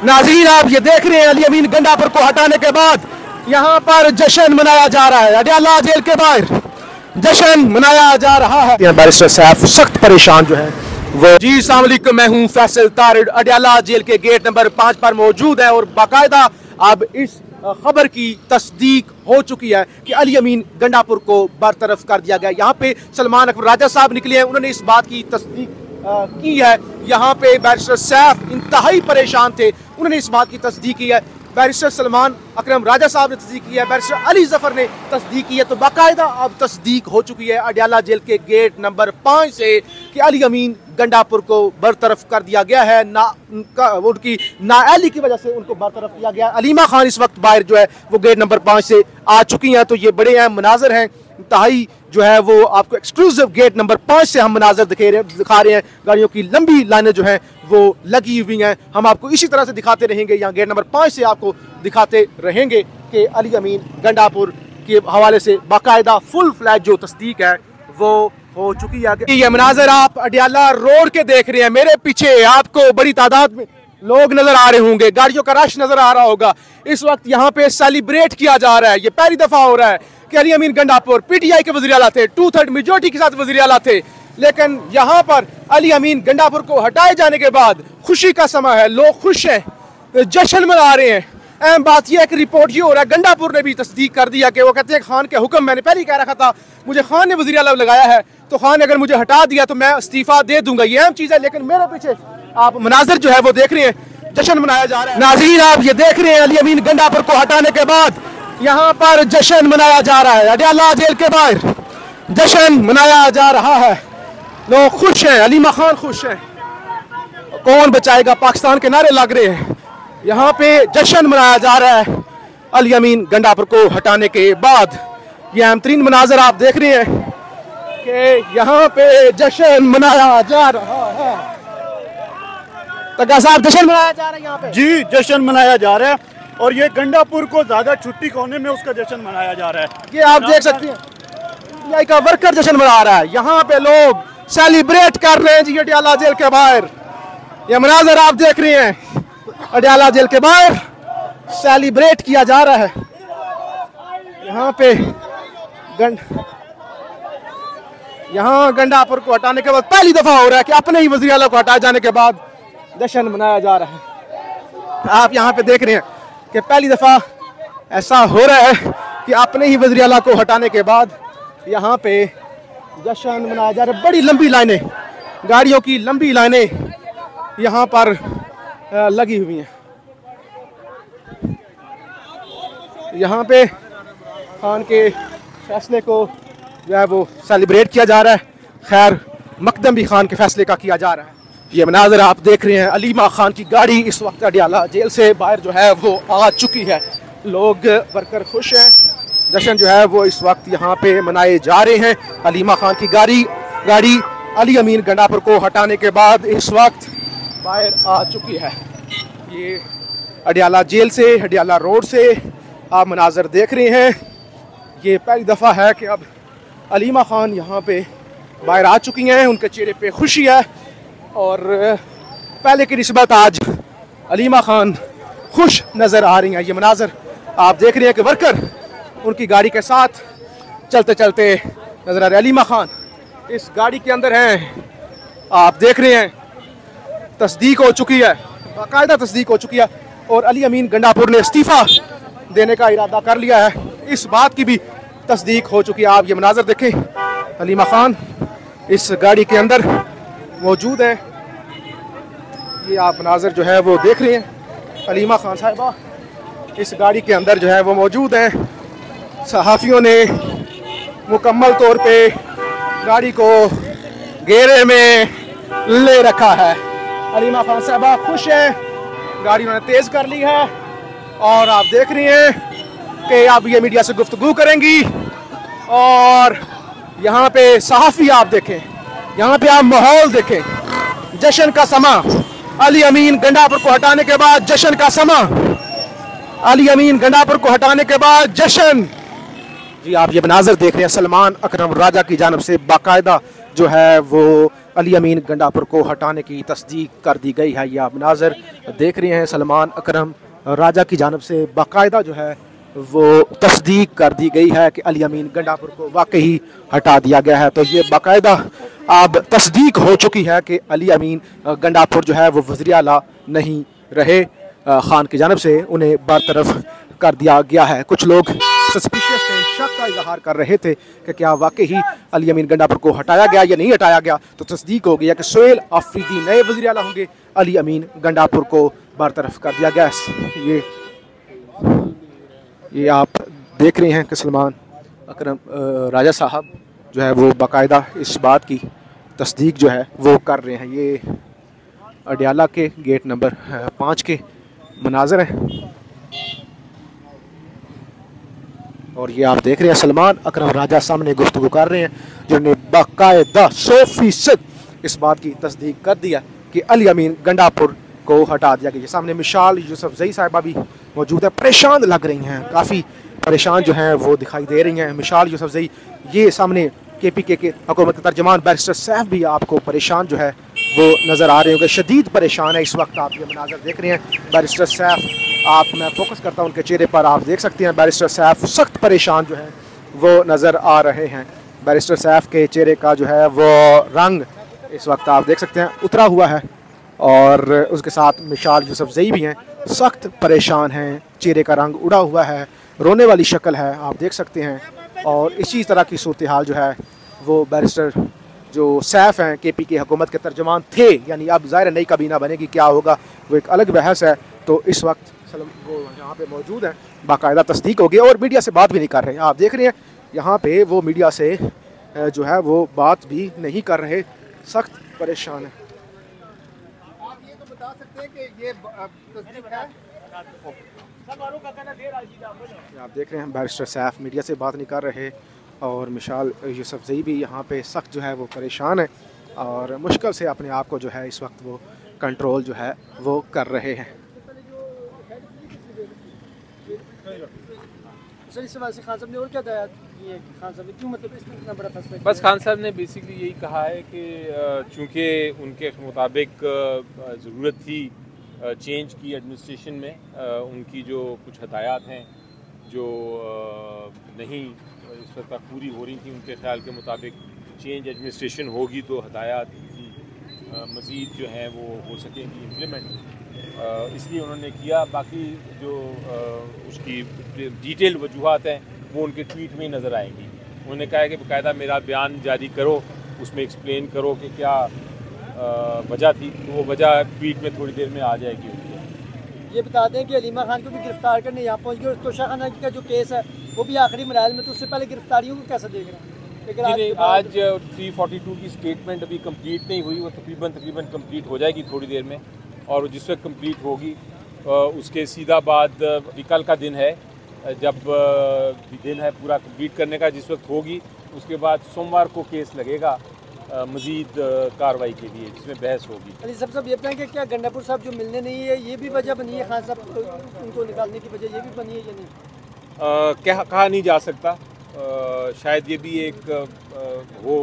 नाज़रीन, आप ये देख रहे हैं अली अमीन गंडापुर को हटाने के बाद यहाँ पर जश्न मनाया जा रहा है। अडयाला जेल के बाहर जश्न मनाया जा रहा है। बैरिस्टर सैफ सख्त परेशान जो है वो। जी अस्सलाम वालेकुम, मैं हूँ फैसल तारिड, अडयाला जेल के गेट नंबर 5 पर मौजूद है और बाकायदा अब इस खबर की तस्दीक हो चुकी है कि अली अमीन गंडापुर को बरतरफ कर दिया गया। यहाँ पे सलमान अकबर राजा साहब निकले हैं, उन्होंने इस बात की तस्दीक की है। यहाँ पे बैरिस्टर सैफ इंतहाई परेशान थे, उन्होंने इस बात की तस्दीक की है। बैरिस्टर सलमान अकरम राजा साहब ने तस्दीक की है, बैरिस्टर अली जफर ने तस्दीक की है। तो बाकायदा अब तस्दीक हो चुकी है अडयाला जेल के गेट नंबर 5 से कि अली अमीन गंडापुर को बरतरफ कर दिया गया है। उनकी नाअहली की वजह से उनको बरतरफ किया गया। अलीमा खान इस वक्त बाहर जो है वो गेट नंबर 5 से आ चुकी हैं। तो ये बड़े अहम मनाजर हैं, इंतहाई जो है वो आपको एक्सक्लूसिव गेट नंबर 5 से हम मनाजर दिखा रहे हैं। गाड़ियों की लंबी लाइनें जो हैं वो लगी हुई हैं। हम आपको इसी तरह से दिखाते रहेंगे, यहाँ गेट नंबर 5 से आपको दिखाते रहेंगे कि अली अमीन गंडापुर के हवाले से बाकायदा फुल फ्लैज जो तस्दीक है वो हो चुकी है। ये मनाजर आप अडयाला रोड के देख रहे हैं, मेरे पीछे आपको बड़ी तादाद में लोग नजर आ रहे होंगे, गाड़ियों का रश नजर आ रहा होगा। इस वक्त यहाँ पे सेलिब्रेट किया जा रहा है, ये पहली दफा हो रहा है कि अली अमीन गंडापुर PTI के वज़ीर आला थे, 2/3 मेजॉरिटी के साथ वज़ीर आला थे, लेकिन यहाँ पर अली अमीन गंडापुर को हटाए जाने के बाद खुशी का समय है, लोग खुश हैं, जश्न मना रहे हैं। अहम बात यह है कि रिपोर्ट ये हो रहा है, गंडापुर ने भी तस्दीक कर दिया कि वो कहते हैं खान के हुक्म, मैंने पहले ही कह रखा था, मुझे खान ने वज़ीर आला लगाया है तो खान ने अगर मुझे हटा दिया तो मैं इस्तीफा दे दूंगा, ये अहम चीज़ है। लेकिन मेरे पीछे आप मनाजर जो है वो देख रहे हैं, जश्न मनाया जा रहा है। नाज़रीन, आप ये देख रहे हैं अली अमीन गंडापुर को हटाने के बाद यहाँ पर जश्न मनाया जा रहा है। अडयाला जेल के बाहर जश्न मनाया जा रहा है, लोग खुश हैं, अलीमा खान खुश हैं, कौन बचाएगा पाकिस्तान के नारे लग रहे हैं। यहाँ पे जश्न मनाया जा रहा है अली अमीन गंडापुर को हटाने के बाद। ये अहम तरीन मनाजर आप देख रहे हैं कि यहाँ पे जश्न मनाया जा रहा है। तगा साहब, जश्न मनाया जा रहा है यहाँ पे? जी, जश्न मनाया जा रहा है और ये गंडापुर को ज्यादा छुट्टी कोने में उसका जश्न मनाया जा रहा है। ये आप देख सकते हैं PTI का वर्कर जश्न मना रहा है, यहाँ पे लोग सेलिब्रेट कर रहे हैं जी अडयाला जेल के बाहर। ये मनाजर आप देख रहे हैं, अडयाला जेल के बाहर सेलिब्रेट किया जा रहा है। यहाँ पे यहाँ गंडापुर को हटाने के बाद पहली दफा हो रहा है कि अपने ही वज़ीर आला को हटाए जाने के बाद जश्न मनाया जा रहा है। आप यहाँ पे देख रहे हैं कि पहली दफा ऐसा हो रहा है कि अपने ही वज़ीर आला को हटाने के बाद यहाँ पे जश्न मनाया जा रहा है। बड़ी लंबी लाइनें, गाड़ियों की लंबी लाइनें यहाँ पर लगी हुई हैं। यहाँ पे खान के फैसले को जो है वो सेलिब्रेट किया जा रहा है। खैर मकदम भी खान के फैसले का किया जा रहा है। ये मनाजर आप देख रहे हैं, अलीमा खान की गाड़ी इस वक्त अडयाला जेल से बाहर जो है वो आ चुकी है। लोग वर्कर खुश हैं, जश्न जो है वो इस वक्त यहाँ पे मनाए जा रहे हैं। अलीमा खान की गाड़ी अली अमीन गंडापुर को हटाने के बाद इस वक्त बाहर आ चुकी है। ये अडयाला जेल से, अडयाला रोड से आप मनाजर देख रहे हैं। ये पहली दफ़ा है कि अब अलीमा खान यहाँ पे बाहर आ चुकी हैं, उनके चेहरे पे खुशी है और पहले की निस्बत आज अलीमा खान खुश नज़र आ रही हैं। ये मनाजर आप देख रहे हैं कि वर्कर उनकी गाड़ी के साथ चलते चलते नज़र आ रहे हैं। अलीमा खान इस गाड़ी के अंदर हैं, आप देख रहे हैं, तस्दीक हो चुकी है, बाकायदा तस्दीक हो चुकी है और अली अमीन गंडापुर ने इस्तीफ़ा देने का इरादा कर लिया है, इस बात की भी तस्दीक हो चुकी है। आप ये मनाजर देखें, अलीमा खान इस गाड़ी के अंदर मौजूद है। ये आप मनाजर जो है वो देख रहे हैं, अलीमा खान साहिबा इस गाड़ी के अंदर जो है वो मौजूद हैं। सहाफ़ियों ने मुकम्मल तौर पे गाड़ी को घेरे में ले रखा है। अलीमा खान साहिबा खुश हैं, गाड़ी उन्होंने तेज़ कर ली है और आप देख रही हैं कि अब ये मीडिया से गुफ्तगू करेंगी। और यहाँ पे सहाफ़ी आप देखें, यहाँ पे आप माहौल देखें, जश्न का समा, अली अमीन गंडापुर को हटाने के बाद जश्न का समा, अली अमीन गंडापुर को हटाने के बाद जश्न। जी आप ये मनाजर देख रहे हैं, सलमान अकरम राजा की जानब से बाकायदा जो है वो अली अमीन गंडापुर को हटाने की तस्दीक कर दी गई है। यह आप मनाज़र देख रहे हैं, सलमान अकरम राजा की जानब से बाकायदा जो है वो तस्दीक कर दी गई है कि अली अमीन गंडापुर को वाकई हटा दिया गया है। तो ये बाकायदा अब तस्दीक हो चुकी है कि अली अमीन गंडापुर जो है वो वज़ीर आला नहीं रहे, खान की जानब से उन्हें बरतरफ कर दिया गया है। कुछ लोग सस्पिशियस थे, शक का इजहार कर रहे थे कि क्या वाकई ही अली अमीन गंडापुर को हटाया गया या नहीं हटाया गया। तो तस्दीक हो गया कि सोहेल आफरीदी नए वज़ीर आला होंगे, अली अमीन गंडापुर को बरतरफ कर दिया गया। ये आप देख रहे हैं कि सलमान अकरम राजा साहब जो है वो बाकायदा इस बात की तस्दीक जो है वो कर रहे हैं। ये अडियाला के गेट नंबर 5 के मनाज़र हैं और ये आप देख रहे हैं सलमान अकरम राजा सामने गुफ्तगू कर रहे हैं, जिन्होंने बाकायदा 100% इस बात की तस्दीक कर दिया कि अली अमीन गंडापुर को हटा दिया गया। सामने मिशाल यूसुफजई साहिबा भी मौजूद है, परेशान लग रही हैं, काफ़ी परेशान जो हैं वो दिखाई दे रही हैं। मिशाल यूसुफजई, ये सामने KPK के हुकूमत के तर्जमान बैरिस्टर सैफ भी आपको परेशान जो है वो नज़र आ रहे होंगे, शदीद परेशान है इस वक्त। आप ये मनाज़र देख रहे हैं बैरिस्टर सैफ, आप मैं फोकस करता हूँ उनके चेहरे पर, आप देख सकते हैं बैरिस्टर सैफ सख्त परेशान जो है वो नज़र आ रहे हैं। बैरिस्टर सैफ के चेहरे का जो है वो रंग इस वक्त आप देख सकते हैं उतरा हुआ है और उसके साथ मिशाल यूसुफजई भी हैं, सख्त परेशान हैं, चेहरे का रंग उड़ा हुआ है, रोने वाली शक्ल है, आप देख सकते हैं। और इसी तरह की सूरत हाल जो है वो बैरिस्टर जो सैफ हैं KPK हुकूमत के तर्जमान थे, यानी अब ज़ाहिर नई काबीना बनेगी, क्या होगा वो एक अलग बहस है। तो इस वक्त वो यहाँ पे मौजूद हैं, बाकायदा तस्दीक हो गई और मीडिया से बात भी नहीं कर रहे हैं। आप देख रहे हैं यहाँ पे वो मीडिया से जो है वो बात भी नहीं कर रहे, सख्त परेशान है। आप ये तो बता सकते हैं कि ये तस्दीक है? आप देख रहे हैं बैरिस्टर सैफ मीडिया से बात नहीं कर रहे और मिशाल यूसुफजई भी यहाँ पे सख्त जो है वो परेशान है और मुश्किल से अपने आप को जो है इस वक्त वो कंट्रोल जो है वो कर रहे हैं। बस खान साहब ने बेसिकली यही कहा है कि चूँकि उनके मुताबिक ज़रूरत थी चेंज की एडमिनिस्ट्रेशन में, उनकी जो कुछ हदायत हैं जो नहीं इस वक्त तक पूरी हो रही थी, उनके ख्याल के मुताबिक चेंज एडमिनिस्ट्रेशन होगी तो हदायत की मज़ीद जो हैं वो हो सकेंगी इम्प्लीमेंट, इसलिए उन्होंने किया। बाकी जो उसकी डिटेल वजूहात हैं वो उनके ट्वीट में नज़र आएंगी। उन्होंने कहा है कि बाकायदा मेरा बयान जारी करो, उसमें एक्सप्लेन करो कि क्या वजह थी, तो वो वजह ट्वीट में थोड़ी देर में आ जाएगी उनकी। ये बता दें कि अलीमा खान को भी गिरफ्तार करने यहाँ पहुँच गए और तोशा खाना का जो केस है वो भी आखिरी मराहल में, तो उससे पहले गिरफ्तारियों को कैसे देख रहे हैं? आज 342 की स्टेटमेंट अभी कंप्लीट नहीं हुई, वो तकरीबन कंप्लीट हो जाएगी थोड़ी देर में, और जिस वक्त कंप्लीट होगी उसके सीधा बाद अभी कल का दिन है, जब दिन है पूरा कंप्लीट करने का, जिस वक्त होगी उसके बाद सोमवार को केस लगेगा मज़ीद कार्रवाई के लिए, जिसमें बहस होगी। अली साहब ये बताएं कि क्या गंडापुर साहब जो मिलने नहीं है ये भी वजह बनी है, खान साहब उनको निकालने की वजह ये भी बनी है या नहीं? कहा नहीं जा सकता, शायद ये भी एक हो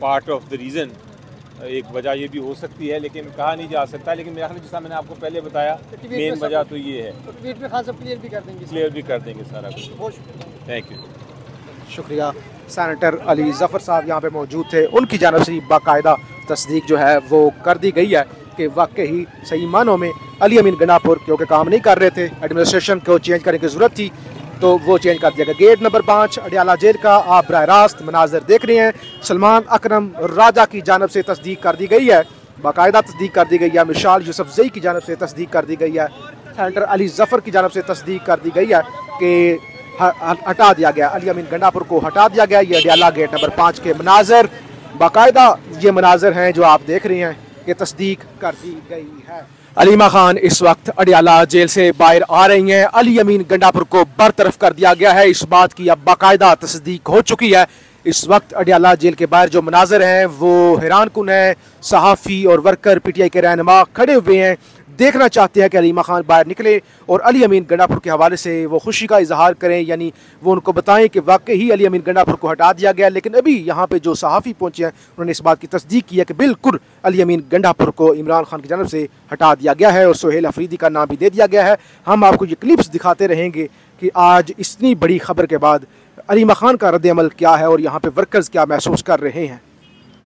पार्ट ऑफ द रीज़न, एक वजह ये भी हो सकती है, लेकिन कहा नहीं जा सकता। लेकिन मेरा ख्याल जैसा मैंने आपको पहले बताया मेन वजह तो ये है। तो ट्वीट में खान साहब क्लियर भी कर देंगे सारा कुछ। बहुत शुक्रिया। थैंक यू, शुक्रिया। सेनेटर अली ज़फ़र साहब यहाँ पे मौजूद थे, उनकी जानब से बाकायदा तस्दीक जो है वो कर दी गई है कि वाकई ही सही मानों में अली अमीन गंडापुर क्योंकि काम नहीं कर रहे थे, एडमिनिस्ट्रेशन को चेंज करने की ज़रूरत थी तो वो चेंज कर दिया गया। गेट नंबर 5 अडियाला जेल का आप बराह रास्त मनाजर देख रहे हैं, सलमान अकरम राजा की जानब से तस्दीक कर दी गई है, बाकायदा तस्दीक कर दी गई है। मिशाल यूसुफजई की जानब से तस्दीक कर दी गई है, सेनेटर अली ज़फ़र की जानब से तस्दीक कर दी गई है कि हटा दिया गया, अली अमीन गंडापुर को हटा दिया गया। ये अडियाला गेट नंबर 5 के मनाजर, बाकायदा ये मनाजर हैं जो आप देख रहे हैं कि तस्दीक कर दी गई है। अलीमा खान इस वक्त अडियाला जेल से बाहर आ रही हैं, अली अमीन गंडापुर को बरतरफ कर दिया गया है, इस बात की अब बाकायदा तस्दीक हो चुकी है। इस वक्त अडियाला जेल के बाहर जो मनाजर हैं वो हैरान कुन है, सहाफ़ी और वर्कर PTI के रहनुमा खड़े हुए हैं, देखना चाहते हैं कि अलीमा खान बाहर निकले और अली अमीन गंडापुर के हवाले से वो खुशी का इजहार करें, यानी वो उनको बताएं कि वाकई ही अली अमीन गंडापुर को हटा दिया गया। लेकिन अभी यहाँ पे जो सहाफ़ी पहुँचे हैं उन्होंने इस बात की तस्दीक की है कि बिल्कुल अली अमीन गंडापुर को इमरान खान की जानब से हटा दिया गया है और सोहेल अफरीदी का नाम भी दे दिया गया है। हम आपको ये क्लिप्स दिखाते रहेंगे कि आज इतनी बड़ी खबर के बाद अलीमा खान का रद्द अमल क्या है और यहाँ पर वर्कर्स क्या महसूस कर रहे हैं।